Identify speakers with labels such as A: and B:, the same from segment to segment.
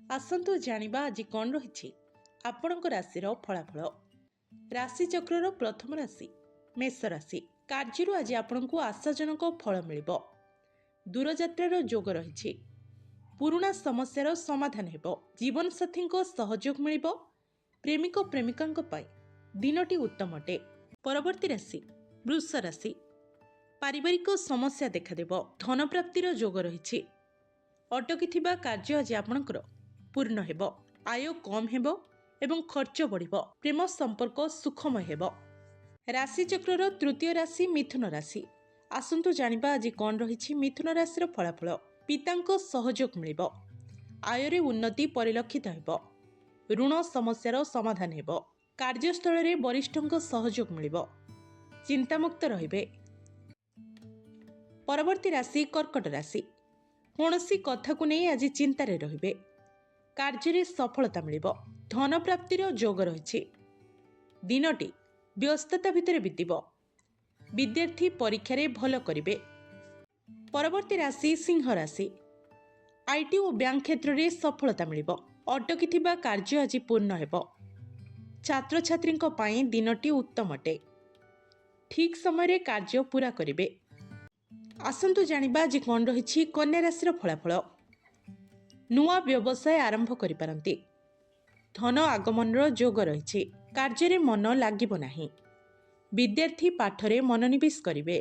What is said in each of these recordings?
A: ଆସନ୍ତୁ ଜାଣିବା ଆଜି କ'ଣ ରହିଛି ଆପଣଙ୍କ ରାଶିର ଫଳାଫଳ। ରାଶିଚକ୍ରର ପ୍ରଥମ ରାଶି ମେଷ ରାଶି। କାର୍ଯ୍ୟରୁ ଆଜି ଆପଣଙ୍କୁ ଆଶାଜନକ ଫଳ ମିଳିବ। ଦୂରଯାତ୍ରାର ଯୋଗ ରହିଛି। ପୁରୁଣା ସମସ୍ୟାର ସମାଧାନ ହେବ। ଜୀବନସାଥୀଙ୍କ ସହଯୋଗ ମିଳିବ। ପ୍ରେମିକ ପ୍ରେମିକାଙ୍କ ପାଇଁ ଦିନଟି ଉତ୍ତମ ଅଟେ। ପରବର୍ତ୍ତୀ ରାଶି ବୃଷ ରାଶି। ପାରିବାରିକ ସମସ୍ୟା ଦେଖାଦେବ। ଧନପ୍ରାପ୍ତିର ଯୋଗ ରହିଛି। ଅଟକିଥିବା କାର୍ଯ୍ୟ ଆଜି ଆପଣଙ୍କର ପୂର୍ଣ୍ଣ ହେବ। ଆୟ କମ୍ ହେବ ଏବଂ ଖର୍ଚ୍ଚ ବଢ଼ିବ। ପ୍ରେମ ସମ୍ପର୍କ ସୁଖମୟ ହେବ। ରାଶିଚକ୍ରର ତୃତୀୟ ରାଶି ମିଥୁନ ରାଶି। ଆସନ୍ତୁ ଜାଣିବା ଆଜି କ'ଣ ରହିଛି ମିଥୁନ ରାଶିର ଫଳାଫଳ। ପିତାଙ୍କ ସହଯୋଗ ମିଳିବ। ଆୟରେ ଉନ୍ନତି ପରିଲକ୍ଷିତ ହେବ। ଋଣ ସମସ୍ୟାର ସମାଧାନ ହେବ। କାର୍ଯ୍ୟସ୍ଥଳରେ ବରିଷ୍ଠଙ୍କ ସହଯୋଗ ମିଳିବ। ଚିନ୍ତାମୁକ୍ତ ରହିବେ। ପରବର୍ତ୍ତୀ ରାଶି କର୍କଟ ରାଶି। କୌଣସି କଥାକୁ ନେଇ ଆଜି ଚିନ୍ତାରେ ରହିବେ। କାର୍ଯ୍ୟରେ ସଫଳତା ମିଳିବ। ଧନ ପ୍ରାପ୍ତିର ଯୋଗ ରହିଛି। ଦିନଟି ବ୍ୟସ୍ତତା ଭିତରେ ବିତିବ। ବିଦ୍ୟାର୍ଥୀ ପରୀକ୍ଷାରେ ଭଲ କରିବେ। ପରବର୍ତ୍ତୀ ରାଶି ସିଂହ ରାଶି। ଆଇଟି ଓ ବ୍ୟାଙ୍କ କ୍ଷେତ୍ରରେ ସଫଳତା ମିଳିବ। ଅଟକିଥିବା କାର୍ଯ୍ୟ ଆଜି ପୂର୍ଣ୍ଣ ହେବ। ଛାତ୍ରଛାତ୍ରୀଙ୍କ ପାଇଁ ଦିନଟି ଉତ୍ତମ ଅଟେ। ଠିକ୍ ସମୟରେ କାର୍ଯ୍ୟ ପୂରା କରିବେ। ଆସନ୍ତୁ ଜାଣିବା ଆଜି କ'ଣ ରହିଛି କନ୍ୟା ରାଶିର ଫଳାଫଳ। ନୂଆ ବ୍ୟବସାୟ ଆରମ୍ଭ କରିପାରନ୍ତି। ଧନ ଆଗମନର ଯୋଗ ରହିଛି। କାର୍ଯ୍ୟରେ ମନ ଲାଗିବ ନାହିଁ। ବିଦ୍ୟାର୍ଥୀ ପାଠରେ ମନୋନିବେଶ କରିବେ।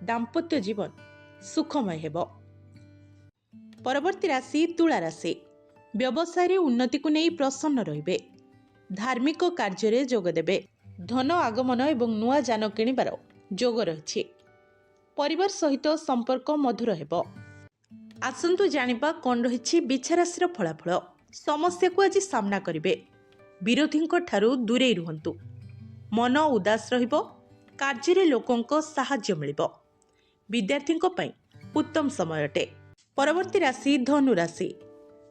A: ଦାମ୍ପତ୍ୟ ଜୀବନ ସୁଖମୟ ହେବ। ପରବର୍ତ୍ତୀ ରାଶି ତୁଳା ରାଶି। ବ୍ୟବସାୟରେ ଉନ୍ନତିକୁ ନେଇ ପ୍ରସନ୍ନ ରହିବେ। ଧାର୍ମିକ କାର୍ଯ୍ୟରେ ଯୋଗ ଦେବେ। ଧନ ଆଗମନ ଏବଂ ନୂଆ ଯାନ କିଣିବାର ଯୋଗ ରହିଛି। ପରିବାର ସହିତ ସମ୍ପର୍କ ମଧୁର ହେବ। ଆସନ୍ତୁ ଜାଣିବା କ'ଣ ରହିଛି ବିଛା ରାଶିର ଫଳାଫଳ। ସମସ୍ୟାକୁ ଆଜି ସାମ୍ନା କରିବେ। ବିରୋଧୀଙ୍କ ଠାରୁ ଦୂରେଇ ରୁହନ୍ତୁ। ମନ ଉଦାସ ରହିବ। କାର୍ଯ୍ୟରେ ଲୋକଙ୍କ ସାହାଯ୍ୟ ମିଳିବ। ବିଦ୍ୟାର୍ଥୀଙ୍କ ପାଇଁ ଉତ୍ତମ ସମୟ ଅଟେ। ପରବର୍ତ୍ତୀ ରାଶି ଧନୁ ରାଶି।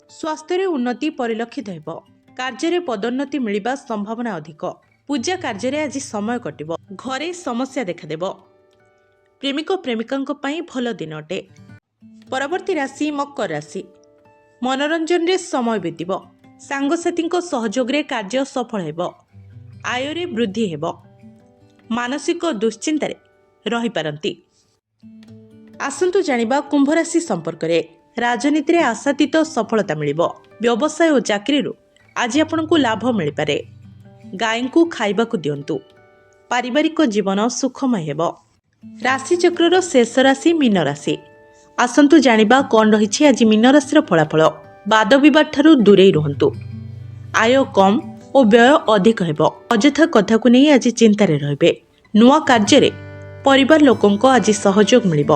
A: ସ୍ୱାସ୍ଥ୍ୟରେ ଉନ୍ନତି ପରିଲକ୍ଷିତ ହେବ। କାର୍ଯ୍ୟରେ ପଦୋନ୍ନତି ମିଳିବା ସମ୍ଭାବନା ଅଧିକ। ପୂଜା କାର୍ଯ୍ୟରେ ଆଜି ସମୟ କଟିବ। ଘରେ ସମସ୍ୟା ଦେଖାଦେବ। ପ୍ରେମିକ ପ୍ରେମିକାଙ୍କ ପାଇଁ ଭଲ ଦିନ ଅଟେ। ପରବର୍ତ୍ତୀ ରାଶି ମକର ରାଶି। ମନୋରଞ୍ଜନରେ ସମୟ ବିତିବ। ସାଙ୍ଗସାଥୀଙ୍କ ସହଯୋଗରେ କାର୍ଯ୍ୟ ସଫଳ ହେବ। ଆୟରେ ବୃଦ୍ଧି ହେବ। ମାନସିକ ଦୁଶ୍ଚିନ୍ତାରେ ରହିପାରନ୍ତି। ଆସନ୍ତୁ ଜାଣିବା କୁମ୍ଭ ରାଶି ସମ୍ପର୍କରେ। ରାଜନୀତିରେ ଆଶାତୀତ ସଫଳତା ମିଳିବ। ବ୍ୟବସାୟ ଓ ଚାକିରିରୁ ଆଜି ଆପଣଙ୍କୁ ଲାଭ ମିଳିପାରେ। ଗାଈଙ୍କୁ ଖାଇବାକୁ ଦିଅନ୍ତୁ। ପାରିବାରିକ ଜୀବନ ସୁଖମୟ ହେବ। ରାଶିଚକ୍ରର ଶେଷ ରାଶି ମୀନ ରାଶି। ଆସନ୍ତୁ ଜାଣିବା କ'ଣ ରହିଛି ଆଜି ମୀନ ରାଶିର ଫଳାଫଳ। ବାଦ ବିବାଦ ଠାରୁ ଦୂରେଇ ରୁହନ୍ତୁ। ଆୟ କମ୍ ଓ ବ୍ୟୟ ଅଧିକ ହେବ। ଅଯଥା କଥାକୁ ନେଇ ଆଜି ଚିନ୍ତାରେ ରହିବେ। ନୂଆ କାର୍ଯ୍ୟରେ ପରିବାର ଲୋକଙ୍କ ଆଜି ସହଯୋଗ ମିଳିବ।